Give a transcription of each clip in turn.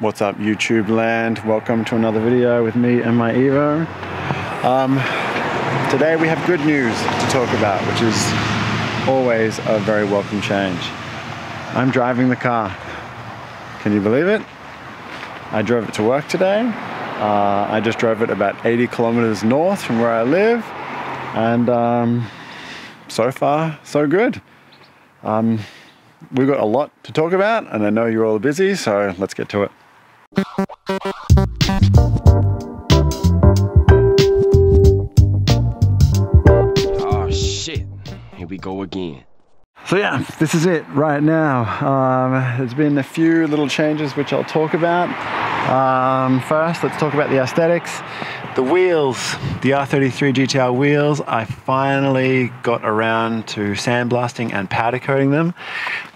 What's up, YouTube land? Welcome to another video with me and my Evo. Today we have good news to talk about, which is always a very welcome change. I'm driving the car. Can you believe it? I drove it to work today. I just drove it about 80 kilometers north from where I live, and so far so good. We've got a lot to talk about, and I know you're all busy, so let's get to it. Oh shit, here we go again. So yeah, this is it right now. There's been a few little changes which I'll talk about. First, let's talk about the aesthetics. The wheels, the R33 GTR wheels, I finally got around to sandblasting and powder coating them.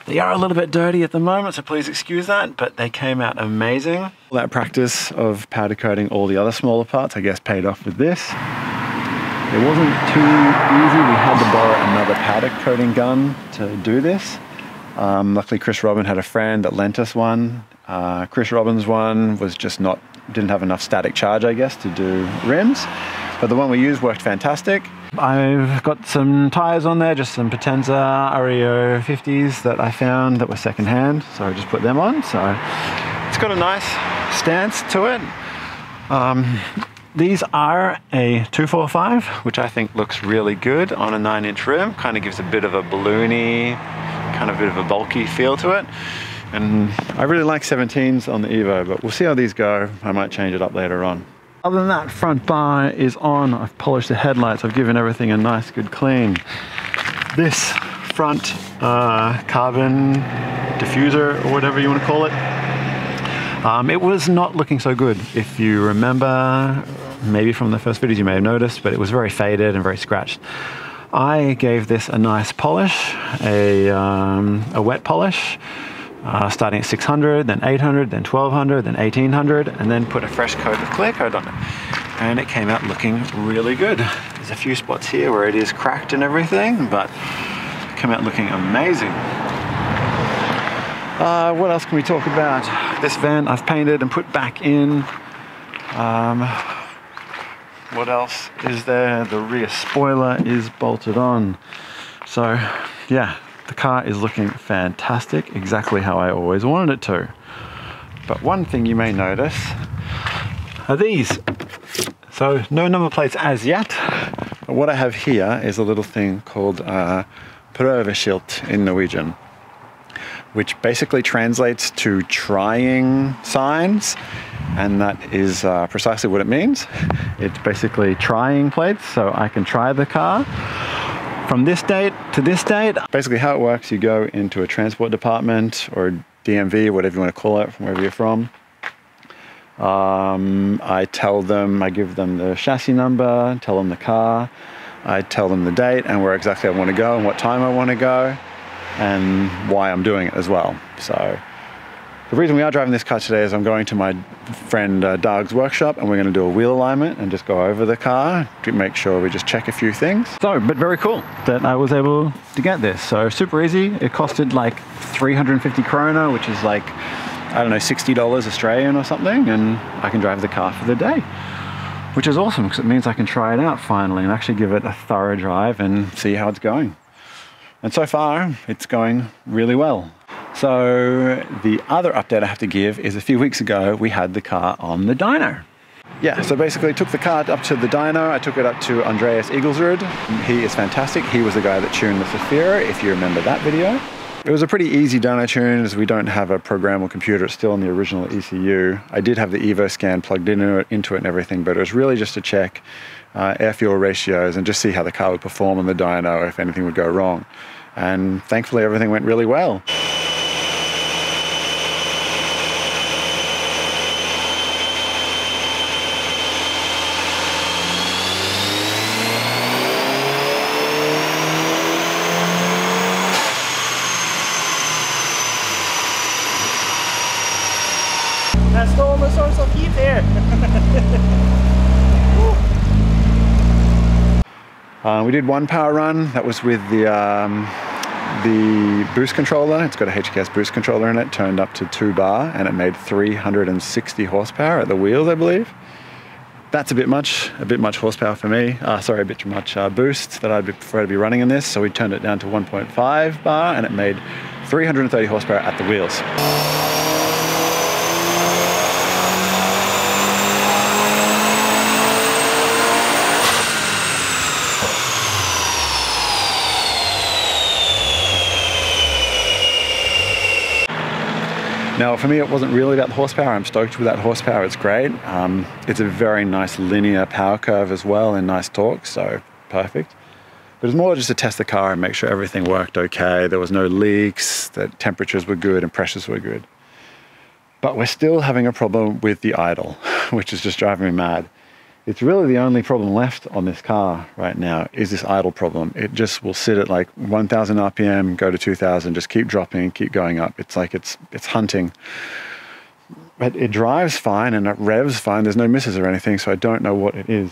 They are a little bit dirty at the moment, so please excuse that, but they came out amazing. All that practice of powder coating all the other smaller parts, I guess, paid off with this. It wasn't too easy. We had to borrow another powder coating gun to do this. Luckily, Chris Robin had a friend that lent us one. Chris Robin's one was just didn't have enough static charge, I guess, to do rims. But the one we used worked fantastic. I've got some tires on there, just some Potenza REO 50s that I found that were secondhand, so I just put them on. So it's got a nice stance to it. These are a 245, which I think looks really good on a 9-inch rim. Kind of gives a bit of a balloony, kind of a bit of a bulky feel to it. And I really like 17s on the Evo, but we'll see how these go. I might change it up later on. Other than that, front bar is on. I've polished the headlights. I've given everything a nice, good clean. This front carbon diffuser, or whatever you want to call it, it was not looking so good. If you remember, maybe from the first videos you may have noticed, but it was very faded and very scratched. I gave this a nice polish, a wet polish, starting at 600, then 800, then 1200, then 1800, and then put a fresh coat of clear coat on it. And it came out looking really good. There's a few spots here where it is cracked and everything, but it came out looking amazing. What else can we talk about? This van I've painted and put back in. What else is there? The rear spoiler is bolted on. So yeah, the car is looking fantastic, exactly how I always wanted it to. But one thing you may notice are these. So no number plates as yet. But what I have here is a little thing called prøveskilt in Norwegian, which basically translates to trying signs, and that is precisely what it means. It's basically trying plates, so I can try the car from this date to this date. Basically how it works, you go into a transport department or DMV, whatever you want to call it, from wherever you're from. I give them the chassis number, tell them the car, I tell them the date and where exactly I want to go and what time I want to go, and why I'm doing it as well. So the reason we are driving this car today is I'm going to my friend Doug's workshop, and we're going to do a wheel alignment and just go over the car to make sure we just check a few things. So, but very cool that I was able to get this. So super easy. It costed like 350 krona, which is like, I don't know, $60 Australian or something, and I can drive the car for the day, which is awesome because it means I can try it out finally and actually give it a thorough drive and see how it's going. And so far, it's going really well. So the other update I have to give is a few weeks ago, we had the car on the dyno. Yeah, so basically took the car up to the dyno. I took it up to Andreas Igelsrud. He is fantastic. He was the guy that tuned the Zafira, if you remember that video. It was a pretty easy dyno tune, as we don't have a programmable computer. It's still on the original ECU. I did have the Evo scan plugged into it and everything, but it was really just to check air-fuel ratios and just see how the car would perform on the dyno if anything would go wrong. And thankfully everything went really well. That's the only source of heat here. We did one power run. That was with the the boost controller, it's got a HKS boost controller in it, turned up to 2 bar, and it made 360 horsepower at the wheels, I believe. That's a bit much horsepower for me. Sorry, a bit much boost that I'd prefer to be running in this. So we turned it down to 1.5 bar, and it made 330 horsepower at the wheels. Now, for me, it wasn't really about the horsepower. I'm stoked with that horsepower. It's great. It's a very nice linear power curve as well and nice torque, so perfect. But it's more just to test the car and make sure everything worked okay. There was no leaks, that temperatures were good and pressures were good. But we're still having a problem with the idle, which is just driving me mad. It's really the only problem left on this car right now is this idle problem. It just will sit at like 1,000 RPM, go to 2,000, just keep dropping, keep going up. It's like it's hunting. But it drives fine and it revs fine. There's no misses or anything, so I don't know what it is.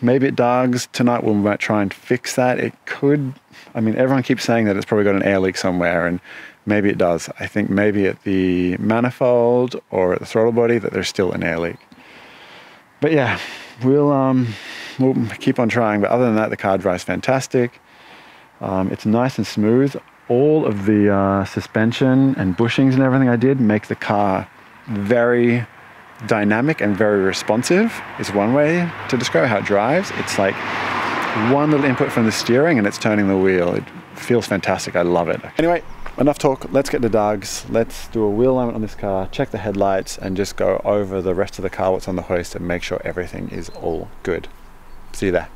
Maybe it dogs. Tonight we might try and fix that. It could, I mean, everyone keeps saying that it's probably got an air leak somewhere, and maybe it does. I think maybe at the manifold or at the throttle body that there's still an air leak. But yeah, we'll keep on trying. But other than that, the car drives fantastic. It's nice and smooth. All of the suspension and bushings and everything I did make the car very dynamic and very responsive, is one way to describe how it drives. It's like one little input from the steering and it's turning the wheel. It feels fantastic. I love it. Anyway, enough talk. Let's get to Doug's. Let's do a wheel alignment on this car, check the headlights, and just go over the rest of the car, what's on the hoist, and make sure everything is all good. See you there.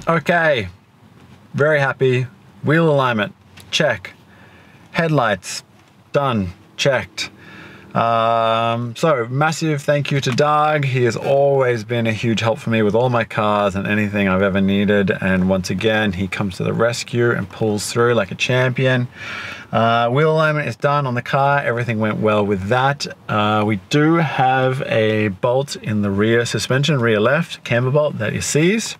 Okay, very happy. Wheel alignment, check. Headlights, done, checked. So massive thank you to Doug. He has always been a huge help for me with all my cars and anything I've ever needed. And once again, he comes to the rescue and pulls through like a champion. Wheel alignment is done on the car. Everything went well with that. We do have a bolt in the rear suspension, rear left, camber bolt that is seized.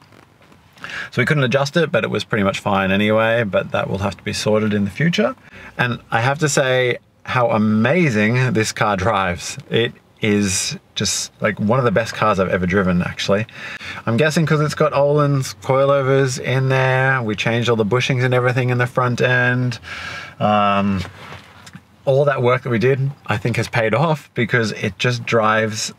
So we couldn't adjust it, but it was pretty much fine anyway, but that will have to be sorted in the future. And I have to say how amazing this car drives. It is just like one of the best cars I've ever driven, actually. I'm guessing because it's got Öhlins coilovers in there. We changed all the bushings and everything in the front end. All that work that we did, I think, has paid off because it just drives.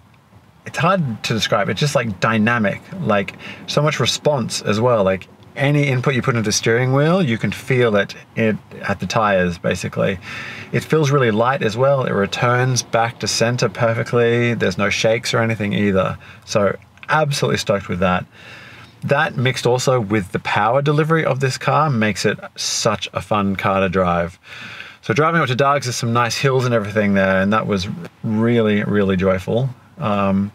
It's hard to describe. It's just like dynamic, like so much response as well. Like any input you put into the steering wheel, you can feel it at the tires, basically. It feels really light as well. It returns back to center perfectly. There's no shakes or anything either. So absolutely stoked with that. That mixed also with the power delivery of this car makes it such a fun car to drive. So driving up to Doug's, there's some nice hills and everything there, and that was really, really joyful. Man,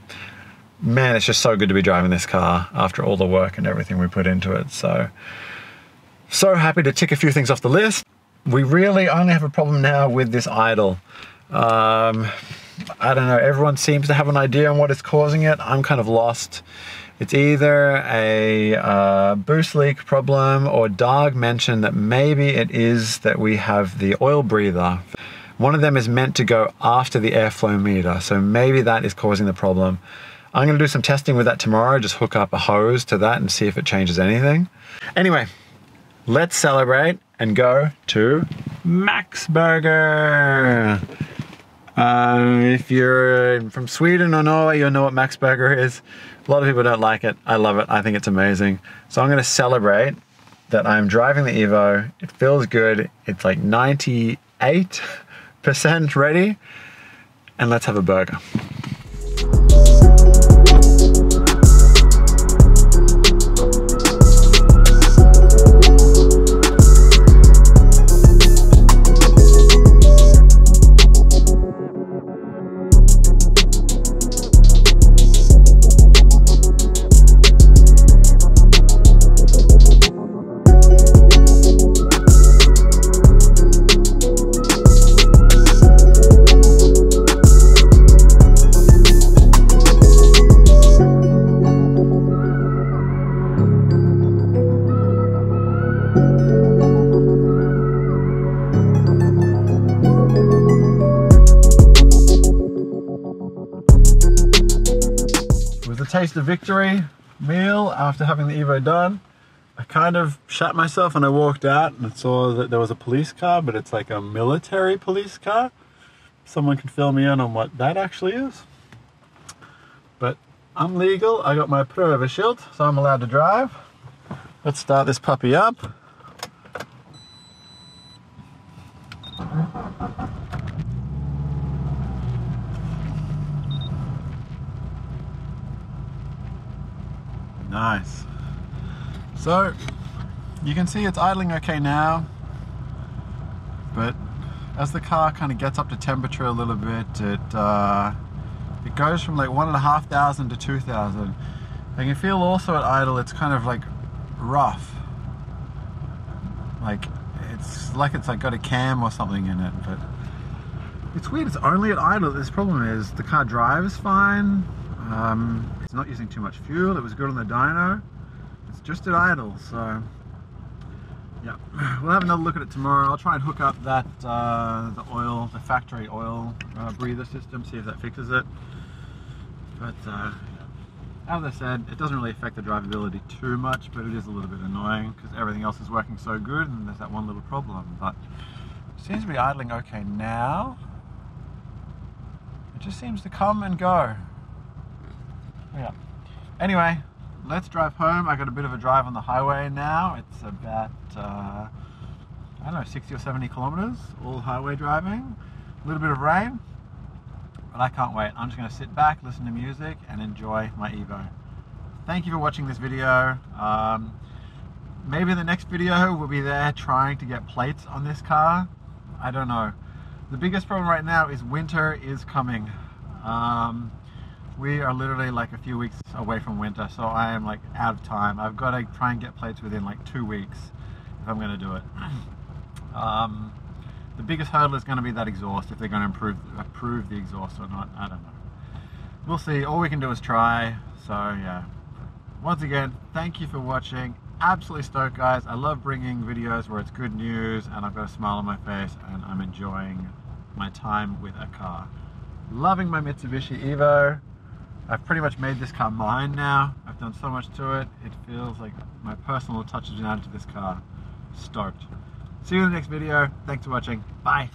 it's just so good to be driving this car after all the work and everything we put into it. So happy to tick a few things off the list. We really only have a problem now with this idle. I don't know, everyone seems to have an idea on what is causing it. I'm kind of lost. It's either a boost leak problem, or Doug mentioned that maybe it is that we have the oil breather. One of them is meant to go after the airflow meter, so maybe that is causing the problem. I'm going to do some testing with that tomorrow, just hook up a hose to that and see if it changes anything. Anyway, let's celebrate and go to Max Burger. If you're from Sweden or Norway, you'll know what Max Burger is. A lot of people don't like it. I love it. I think it's amazing. So I'm going to celebrate that I'm driving the Evo. It feels good. It's like 98% ready. And let's have a burger. Taste of victory meal after having the Evo done. I kind of shat myself when I walked out and saw that there was a police car, but it's like a military police car. Someone can fill me in on what that actually is. But I'm legal. I got my prøveskylt, so I'm allowed to drive. Let's start this puppy up. Nice. So you can see it's idling okay now, but as the car kind of gets up to temperature a little bit, it goes from like 1,500 to 2,000. I can feel also at idle it's kind of like rough, like it's like got a cam or something in it. But it's weird, it's only at idle. This problem is the car drives fine. It's not using too much fuel. It was good on the dyno. It's just at idle, so yeah. We'll have another look at it tomorrow. I'll try and hook up that the factory oil breather system, see if that fixes it. But as I said, it doesn't really affect the drivability too much, but it is a little bit annoying because everything else is working so good, and there's that one little problem. But it seems to be idling okay now. It just seems to come and go. Yeah. Anyway, let's drive home. I got a bit of a drive on the highway now. It's about, I don't know, 60 or 70 kilometers, all highway driving. A little bit of rain, but I can't wait. I'm just going to sit back, listen to music, and enjoy my Evo. Thank you for watching this video. Maybe the next video will be there trying to get plates on this car. I don't know. The biggest problem right now is winter is coming. We are literally like a few weeks away from winter, so I am like out of time. I've got to try and get plates within like 2 weeks if I'm going to do it. The biggest hurdle is going to be that exhaust, if they're going to approve the exhaust or not. I don't know. We'll see. All we can do is try. So yeah. Once again, thank you for watching. Absolutely stoked, guys. I love bringing videos where it's good news and I've got a smile on my face and I'm enjoying my time with a car. Loving my Mitsubishi Evo. I've pretty much made this car mine now. I've done so much to it. It feels like my personal touch has been added to this car. Stoked. See you in the next video. Thanks for watching. Bye.